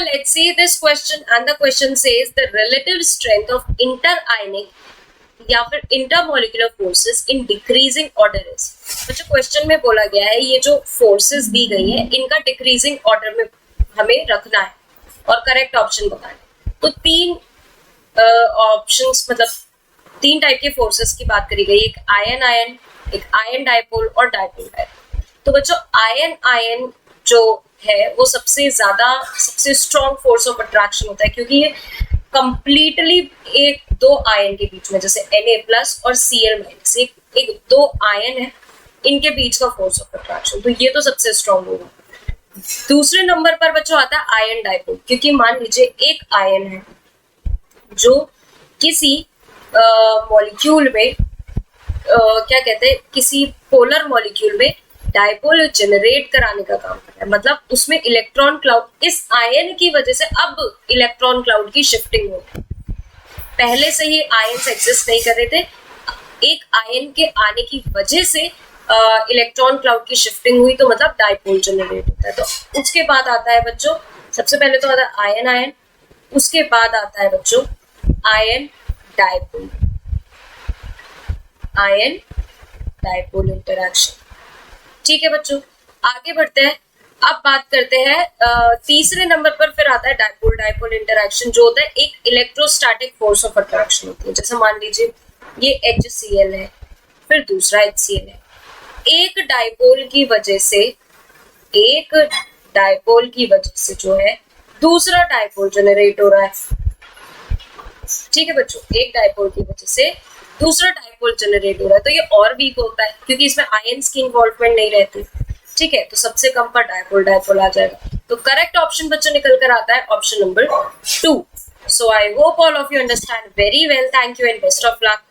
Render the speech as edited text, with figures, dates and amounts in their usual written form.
let's see this question, and the question says the relative strength of interionic या फिर intermolecular forces in decreasing order is. बच्चों question में बोला गया है ये जो फोर्सेस दी गई है इनका डिक्रीजिंग ऑर्डर में हमें रखना है और करेक्ट ऑप्शन बताना है। तो तीन ऑप्शंस मतलब तीन टाइप के फोर्सेस की बात करी गई, एक आयन आयन, एक आयन डाइपोल और डाइपोल डाइपोल। तो बच्चों आयन आयन जो है वो सबसे स्ट्रॉन्ग फोर्स ऑफ अट्रैक्शन होता है, क्योंकि ये कंप्लीटली एक दो आयन के बीच में, जैसे Na+ और Cl- एक दो आयन है इनके बीच का फोर्स ऑफ अट्रैक्शन, तो ये तो सबसे स्ट्रॉन्ग होगा। दूसरे नंबर पर बच्चों आता है आयन डाइपोल, क्योंकि मान लीजिए एक आयन है जो किसी मॉलिक्यूल में क्या कहते हैं, किसी पोलर मॉलिक्यूल में डाइपोल जनरेट कराने का काम कर रहा है, मतलब उसमें इलेक्ट्रॉन क्लाउड, इस आयन की वजह से अब इलेक्ट्रॉन क्लाउड की शिफ्टिंग हो रही है। पहले से ही आयन्स एग्जिस्ट नहीं कर रहे थे, एक आयन के आने की वजह से इलेक्ट्रॉन क्लाउड की शिफ्टिंग हुई, तो मतलब डाइपोल जनरेट होता है। तो उसके बाद आता है बच्चों, सबसे पहले तो आता है आयन आयन, उसके बाद आता है बच्चों ion dipole, ion dipole interaction. ठीक है बच्चों, आगे बढ़ते हैं। अब बात करते हैं तीसरे नंबर पर फिर आता है डाइपोल डाइपोल इंटरैक्शन, जो होता है एक इलेक्ट्रोस्टैटिक फोर्स ऑफ अट्रैक्शन होती है। जैसे मान लीजिए ये HCl है, फिर दूसरा HCl है, एक डाइपोल की वजह से जो है दूसरा डाइपोल जनरेट हो रहा है। ठीक है बच्चों, एक डाइपोल की वजह से दूसरा डाइपोल जनरेट हो रहा है, तो ये और वीक होता है क्योंकि इसमें आयंस की इन्वॉल्वमेंट नहीं रहती। ठीक है, तो सबसे कम पर डाइपोल डाइपोल आ जाएगा। तो करेक्ट ऑप्शन बच्चों निकल कर आता है option number 2। So I hope all of you understand very well. Thank you and best of luck.